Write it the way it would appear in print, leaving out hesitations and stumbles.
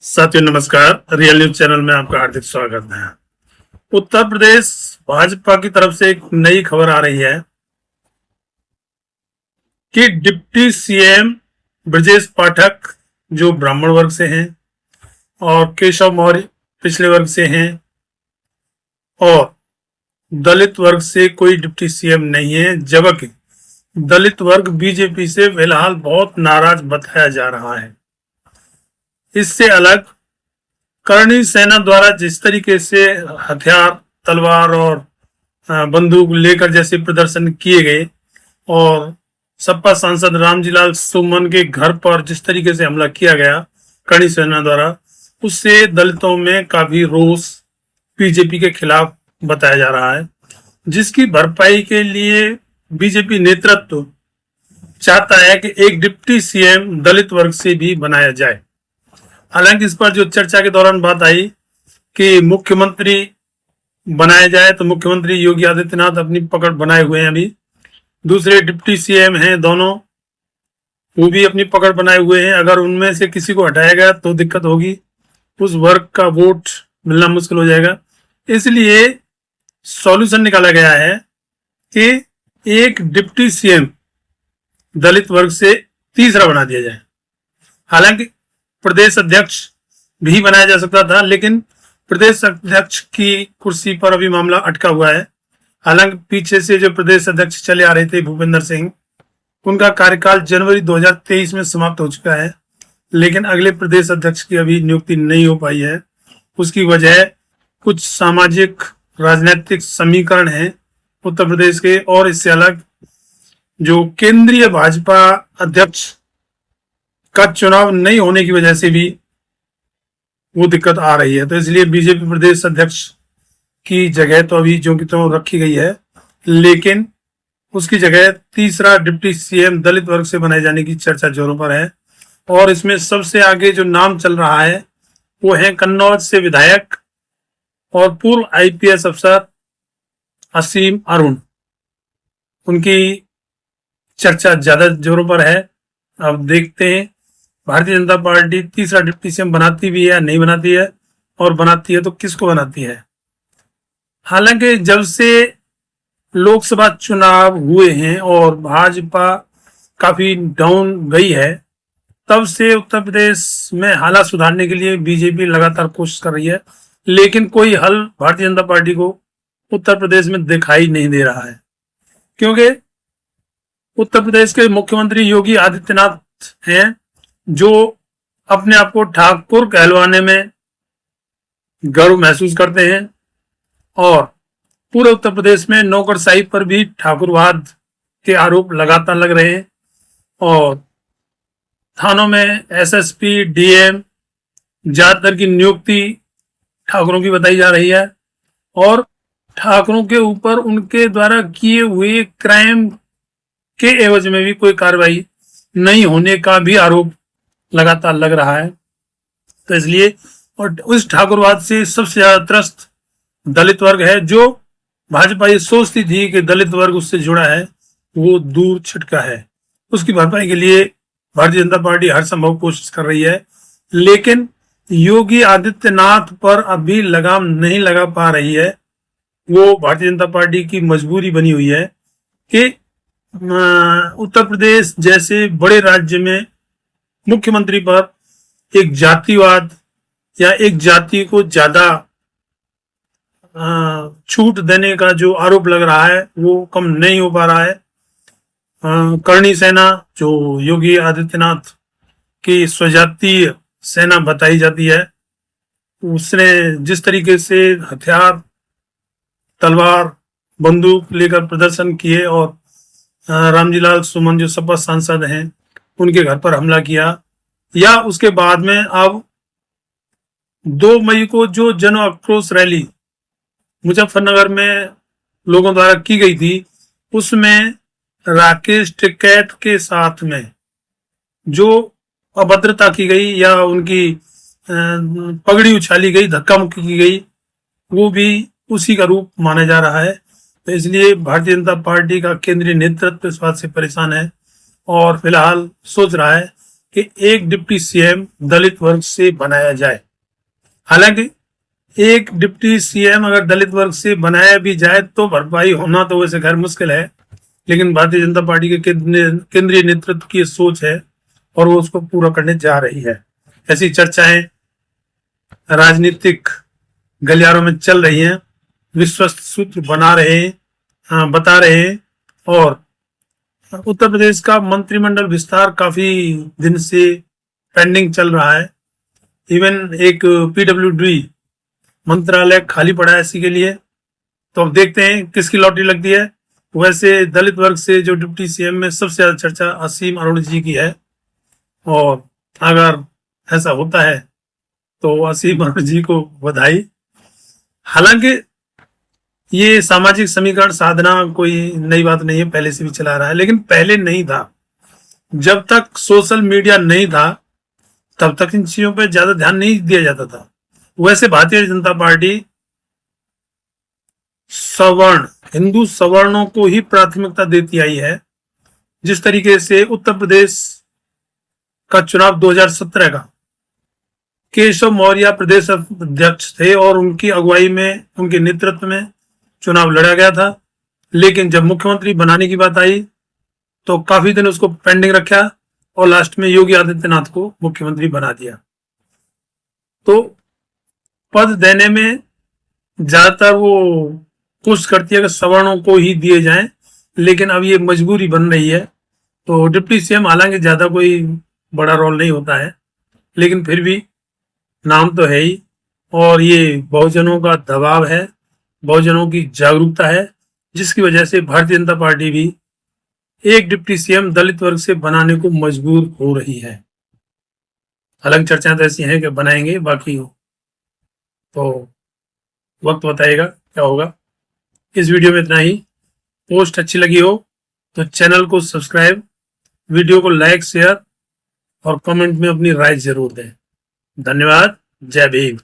साथियों नमस्कार। Real news channel में आपका हार्दिक स्वागत है। उत्तर प्रदेश भाजपा की तरफ से एक नई खबर आ रही है कि डिप्टी सीएम ब्रजेश पाठक जो ब्राह्मण वर्ग से हैं और केशव मौर्य पिछले वर्ग से हैं और दलित वर्ग से कोई डिप्टी सीएम नहीं है, जबकि दलित वर्ग बीजेपी से फिलहाल बहुत नाराज बताया जा रहा है। इससे अलग करणी सेना द्वारा जिस तरीके से हथियार, तलवार और बंदूक लेकर जैसे प्रदर्शन किए गए और सपा सांसद रामजीलाल सुमन के घर पर जिस तरीके से हमला किया गया करणी सेना द्वारा, उससे दलितों में काफी रोष बीजेपी के खिलाफ बताया जा रहा है, जिसकी भरपाई के लिए बीजेपी नेतृत्व चाहता है कि एक डिप्टी सीएम दलित वर्ग से भी बनाया जाए। हालांकि इस पर जो चर्चा के दौरान बात आई कि मुख्यमंत्री बनाया जाए, तो मुख्यमंत्री योगी आदित्यनाथ अपनी पकड़ बनाए हुए हैं। अभी दूसरे डिप्टी सीएम हैं दोनों, वो भी अपनी पकड़ बनाए हुए हैं। अगर उनमें से किसी को हटाया गया तो दिक्कत होगी, उस वर्ग का वोट मिलना मुश्किल हो जाएगा। इसलिए सॉल्यूशन निकाला गया है कि एक डिप्टी सीएम दलित वर्ग से तीसरा बना दिया जाए। हालांकि प्रदेश अध्यक्ष भी बनाया जा सकता था, लेकिन प्रदेश अध्यक्ष की कुर्सी पर अभी मामला अटका हुआ है। हालांकि पीछे से जो प्रदेश अध्यक्ष चले आ रहे थे भूपेंद्र सिंह, उनका कार्यकाल जनवरी 2023 में समाप्त हो चुका है, लेकिन अगले प्रदेश अध्यक्ष की अभी नियुक्ति नहीं हो पाई है। उसकी वजह कुछ सामाजिक राजनीतिक समीकरण हैं उत्तर प्रदेश के, और इससे अलग जो केंद्रीय भाजपा अध्यक्ष का चुनाव नहीं होने की वजह से भी वो दिक्कत आ रही है। तो इसलिए बीजेपी प्रदेश अध्यक्ष की जगह तो अभी जो की तो रखी गई है, लेकिन उसकी जगह तीसरा डिप्टी सीएम दलित वर्ग से बनाए जाने की चर्चा जोरों पर है। और इसमें सबसे आगे जो नाम चल रहा है वो है कन्नौज से विधायक और पूर्व आईपीएस अफसर असीम अरुण। उनकी चर्चा ज्यादा जोरों पर है। अब देखते हैं भारतीय जनता पार्टी तीसरा डिप्टी सीएम बनाती भी है या नहीं बनाती है, और बनाती है तो किसको बनाती है। हालांकि जब से लोकसभा चुनाव हुए हैं और भाजपा काफी डाउन गई है, तब से उत्तर प्रदेश में हालात सुधारने के लिए बीजेपी लगातार कोशिश कर रही है, लेकिन कोई हल भारतीय जनता पार्टी को उत्तर प्रदेश में दिखाई नहीं दे रहा है। क्योंकि उत्तर प्रदेश के मुख्यमंत्री योगी आदित्यनाथ हैं, जो अपने आप को ठाकुर कहलवाने में गर्व महसूस करते हैं, और पूरे उत्तर प्रदेश में नौकरशाही पर भी ठाकुरवाद के आरोप लगातार लग रहे हैं। और थानों में एसएसपी, डीएम ज्यादातर की नियुक्ति ठाकुरों की बताई जा रही है, और ठाकुरों के ऊपर उनके द्वारा किए हुए क्राइम के एवज में भी कोई कार्रवाई नहीं होने का भी आरोप लगातार लग रहा है। तो इसलिए, और उस ठाकुरवाद से सबसे ज्यादा त्रस्त दलित वर्ग है, जो भाजपा ये सोचती थी कि दलित वर्ग उससे जुड़ा है, वो दूर छिटका है। उसकी भरपाई के लिए भारतीय जनता पार्टी हर संभव कोशिश कर रही है, लेकिन योगी आदित्यनाथ पर अभी लगाम नहीं लगा पा रही है। वो भारतीय जनता पार्टी की मजबूरी बनी हुई है कि उत्तर प्रदेश जैसे बड़े राज्य में मुख्यमंत्री पर एक जातिवाद या एक जाति को ज्यादा छूट देने का जो आरोप लग रहा है वो कम नहीं हो पा रहा है। करणी सेना जो योगी आदित्यनाथ की स्वजातीय सेना बताई जाती है, उसने जिस तरीके से हथियार, तलवार, बंदूक लेकर प्रदर्शन किए और रामजीलाल सुमन जो सपा सांसद हैं उनके घर पर हमला किया, या उसके बाद में अब 2 मई को जो जन आक्रोश रैली मुजफ्फरनगर में लोगों द्वारा की गई थी, उसमें राकेश टिकैत के साथ में जो अभद्रता की गई या उनकी पगड़ी उछाली गई, धक्का मुक्की की गई, वो भी उसी का रूप माना जा रहा है। तो इसलिए भारतीय जनता पार्टी का केंद्रीय नेतृत्व इस बात से परेशान है और फिलहाल सोच रहा है कि एक डिप्टी सीएम दलित वर्ग से बनाया जाए। हालांकि एक डिप्टी सीएम अगर दलित वर्ग से बनाया भी जाए तो भरपाई होना तो वैसे खैर मुश्किल है, लेकिन भारतीय जनता पार्टी के केंद्रीय नेतृत्व की सोच है और वो उसको पूरा करने जा रही है। ऐसी चर्चाएं राजनीतिक गलियारों में चल रही हैं, विश्वस्त सूत्र बना रहे हैं, बता रहे हैं। और उत्तर प्रदेश का मंत्रिमंडल विस्तार काफी दिन से पेंडिंग चल रहा है। इवन एक पीडब्ल्यूडी मंत्रालय खाली पड़ा है इसी के लिए। तो अब देखते हैं किसकी लॉटरी लगती है। वैसे दलित वर्ग से जो डिप्टी सीएम में सबसे ज्यादा चर्चा असीम अरुण जी की है, और अगर ऐसा होता है तो असीम अरुण जी को बधाई। हालांकि ये सामाजिक समीकरण साधना कोई नई बात नहीं है, पहले से भी चला रहा है, लेकिन पहले नहीं था। जब तक सोशल मीडिया नहीं था तब तक इन चीजों पर ज्यादा ध्यान नहीं दिया जाता था। वैसे भारतीय जनता पार्टी सवर्ण हिंदू सवर्णों को ही प्राथमिकता देती आई है। जिस तरीके से उत्तर प्रदेश का चुनाव 2017 का केशव मौर्य प्रदेश अध्यक्ष थे और उनकी अगुवाई में, उनके नेतृत्व में चुनाव लड़ा गया था, लेकिन जब मुख्यमंत्री बनाने की बात आई तो काफी दिन उसको पेंडिंग रखा और लास्ट में योगी आदित्यनाथ को मुख्यमंत्री बना दिया। तो पद देने में ज्यादातर वो कोशिश करती है कि सवर्णों को ही दिए जाएं, लेकिन अब ये मजबूरी बन रही है। तो डिप्टी सीएम हालांकि ज्यादा कोई बड़ा रोल नहीं होता है, लेकिन फिर भी नाम तो है ही, और ये बहुजनों का दबाव है, बहुजनों की जागरूकता है, जिसकी वजह से भारतीय जनता पार्टी भी एक डिप्टी सीएम दलित वर्ग से बनाने को मजबूर हो रही है। हालांकि चर्चाएं तो ऐसी हैं कि बनाएंगे, बाकी तो वक्त बताएगा क्या होगा। इस वीडियो में इतना ही। पोस्ट अच्छी लगी हो तो चैनल को सब्सक्राइब, वीडियो को लाइक, शेयर और कमेंट में अपनी राय जरूर दें। धन्यवाद। जय भीम।